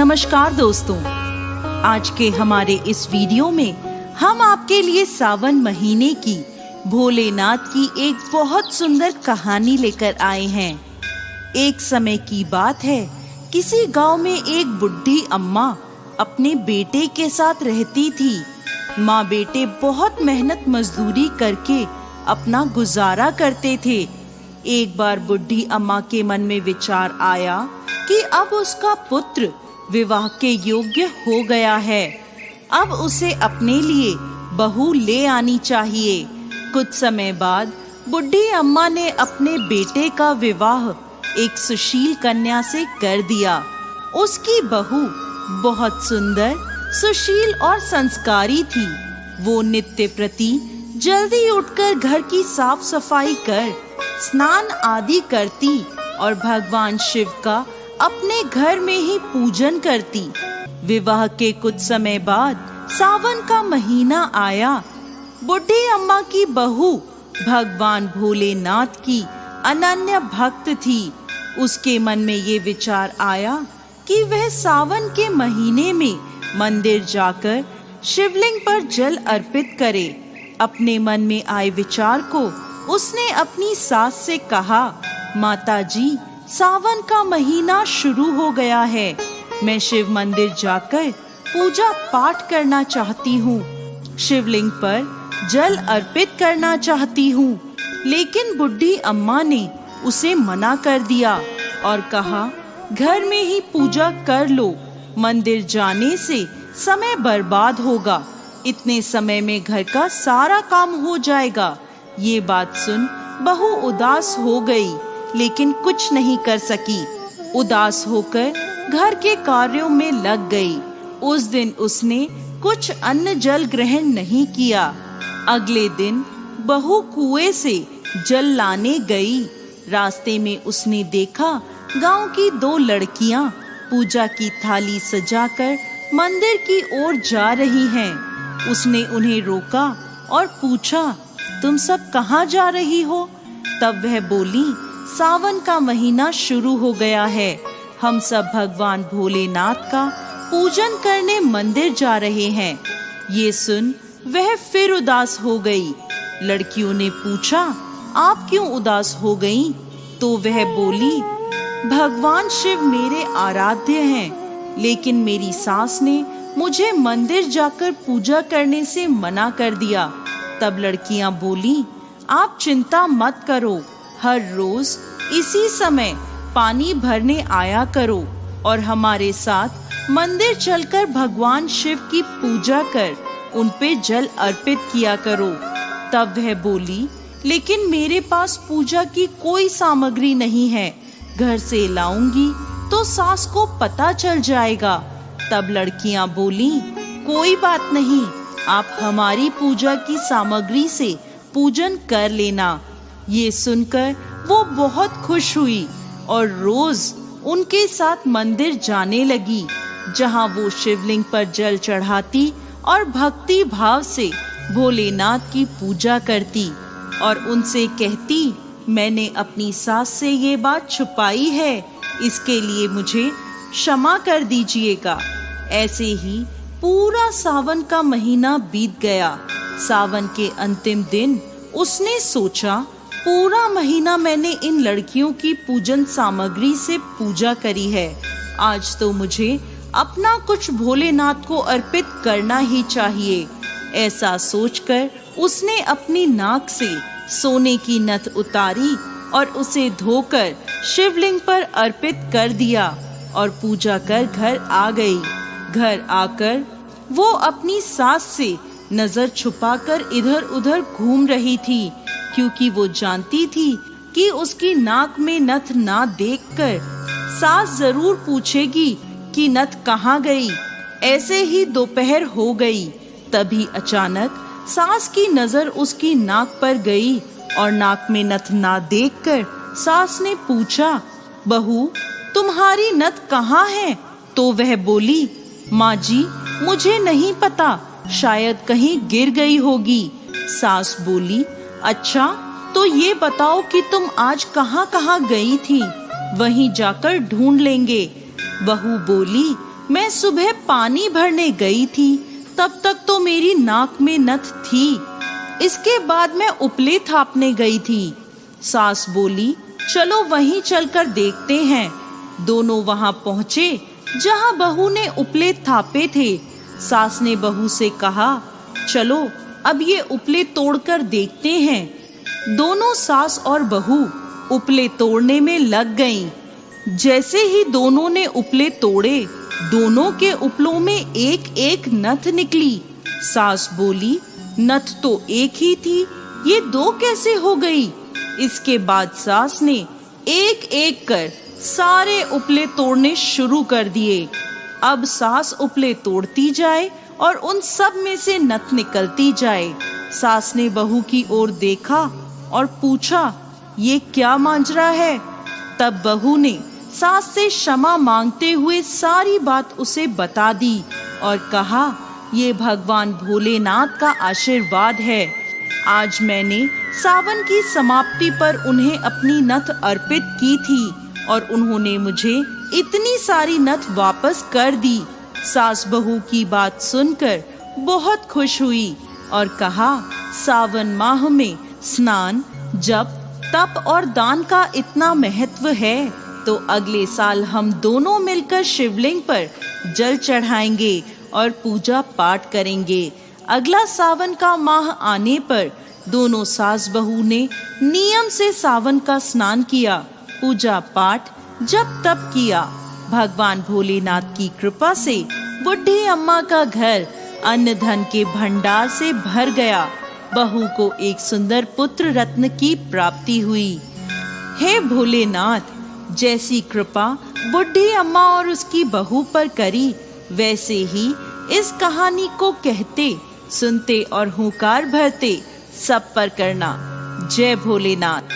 नमस्कार दोस्तों, आज के हमारे इस वीडियो में हम आपके लिए सावन महीने की भोलेनाथ की एक बहुत सुंदर कहानी लेकर आए हैं। एक समय की बात है, किसी गांव में एक बुढ़ी अम्मा अपने बेटे के साथ रहती थी। माँ बेटे बहुत मेहनत मजदूरी करके अपना गुजारा करते थे। एक बार बुढ़ी अम्मा के मन में विचार आया कि अब उसका पुत्र विवाह के योग्य हो गया है, अब उसे अपने लिए बहू ले आनी चाहिए। कुछ समय बाद बुढ़ी अम्मा ने अपने बेटे का विवाह एक सुशील कन्या से कर दिया। उसकी बहू बहुत सुंदर, सुशील और संस्कारी थी। वो नित्य प्रति जल्दी उठकर घर की साफ सफाई कर स्नान आदि करती और भगवान शिव का अपने घर में ही पूजन करती। विवाह के कुछ समय बाद सावन का महीना आया। बुढ़ी अम्मा की बहू भगवान भोलेनाथ की अनन्य भक्त थी। उसके मन में ये विचार आया कि वह सावन के महीने में मंदिर जाकर शिवलिंग पर जल अर्पित करे। अपने मन में आए विचार को उसने अपनी सास से कहा, माताजी, सावन का महीना शुरू हो गया है। मैं शिव मंदिर जाकर पूजा पाठ करना चाहती हूँ, शिवलिंग पर जल अर्पित करना चाहती हूँ। लेकिन बुढ़ी अम्मा ने उसे मना कर दिया और कहा, घर में ही पूजा कर लो, मंदिर जाने से समय बर्बाद होगा। इतने समय में घर का सारा काम हो जाएगा। ये बात सुन बहू उदास हो गई, लेकिन कुछ नहीं कर सकी। उदास होकर घर के कार्यों में लग गई। उस दिन उसने कुछ अन्न जल ग्रहण नहीं किया। अगले दिन बहू कुएं से जल लाने गई। रास्ते में उसने देखा गांव की दो लड़कियां पूजा की थाली सजाकर मंदिर की ओर जा रही हैं। उसने उन्हें रोका और पूछा, तुम सब कहाँ जा रही हो? तब वह बोली, सावन का महीना शुरू हो गया है, हम सब भगवान भोलेनाथ का पूजन करने मंदिर जा रहे हैं। ये सुन वह फिर उदास हो गई। लड़कियों ने पूछा, आप क्यों उदास हो गईं? तो वह बोली, भगवान शिव मेरे आराध्य हैं, लेकिन मेरी सास ने मुझे मंदिर जाकर पूजा करने से मना कर दिया। तब लड़कियां बोली, आप चिंता मत करो, हर रोज इसी समय पानी भरने आया करो और हमारे साथ मंदिर चलकर भगवान शिव की पूजा कर उन पे जल अर्पित किया करो। तब वह बोली, लेकिन मेरे पास पूजा की कोई सामग्री नहीं है, घर से लाऊंगी तो सास को पता चल जाएगा। तब लड़कियां बोली, कोई बात नहीं, आप हमारी पूजा की सामग्री से पूजन कर लेना। ये सुनकर वो बहुत खुश हुई और रोज उनके साथ मंदिर जाने लगी, जहां वो शिवलिंग पर जल चढ़ाती और भक्ति भाव से भोलेनाथ की पूजा करती और उनसे कहती, मैंने अपनी सास से ये बात छुपाई है, इसके लिए मुझे क्षमा कर दीजिएगा। ऐसे ही पूरा सावन का महीना बीत गया। सावन के अंतिम दिन उसने सोचा, पूरा महीना मैंने इन लड़कियों की पूजन सामग्री से पूजा करी है, आज तो मुझे अपना कुछ भोलेनाथ को अर्पित करना ही चाहिए। ऐसा सोचकर उसने अपनी नाक से सोने की नथ उतारी और उसे धोकर शिवलिंग पर अर्पित कर दिया और पूजा कर घर आ गई। घर आकर वो अपनी सास से नजर छुपाकर इधर उधर घूम रही थी, क्योंकि वो जानती थी कि उसकी नाक में नथ ना देखकर सास जरूर पूछेगी कि नथ कहाँ गई। ऐसे ही दोपहर हो गई। तभी अचानक सास की नजर उसकी नाक पर गई और नाक में नथ ना देखकर सास ने पूछा, बहू, तुम्हारी नथ कहाँ है? तो वह बोली, माँ जी, मुझे नहीं पता, शायद कहीं गिर गई होगी। सास बोली, अच्छा, तो ये बताओ कि तुम आज कहाँ कहाँ गई थी, वहीं जाकर ढूंढ लेंगे। बहू बोली, मैं सुबह पानी भरने गई थी, तब तक तो मेरी नाक में नथ थी। इसके बाद मैं उपले थापने गई थी। सास बोली, चलो वहीं चलकर देखते हैं। दोनों वहां पहुंचे जहां बहू ने उपले थापे थे। सास ने बहू से कहा, चलो अब ये उपले तोड़कर देखते हैं। दोनों सास और बहू उपले तोड़ने में लग गईं। जैसे ही दोनों ने उपले तोड़े, दोनों के उपलों में एक एक नथ निकली। सास बोली, नथ तो एक ही थी, ये दो कैसे हो गई? इसके बाद सास ने एक एक कर सारे उपले तोड़ने शुरू कर दिए। अब सास उपले तोड़ती जाए और उन सब में से नथ निकलती जाए। सास ने बहू की ओर देखा और पूछा, ये क्या मांजरा है? तब बहू ने सास से क्षमा मांगते हुए सारी बात उसे बता दी और कहा, ये भगवान भोलेनाथ का आशीर्वाद है। आज मैंने सावन की समाप्ति पर उन्हें अपनी नथ अर्पित की थी और उन्होंने मुझे इतनी सारी नथ वापस कर दी। सास बहू की बात सुनकर बहुत खुश हुई और कहा, सावन माह में स्नान, जप, तप और दान का इतना महत्व है तो अगले साल हम दोनों मिलकर शिवलिंग पर जल चढ़ाएंगे और पूजा पाठ करेंगे। अगला सावन का माह आने पर दोनों सास बहू ने नियम से सावन का स्नान किया, पूजा पाठ, जप तप किया। भगवान भोलेनाथ की कृपा से बुढ़ी अम्मा का घर अन्न धन के भंडार से भर गया। बहू को एक सुंदर पुत्र रत्न की प्राप्ति हुई। हे भोलेनाथ, जैसी कृपा बुढ़ी अम्मा और उसकी बहू पर करी, वैसे ही इस कहानी को कहते, सुनते और हुंकार भरते सब पर करना। जय भोलेनाथ।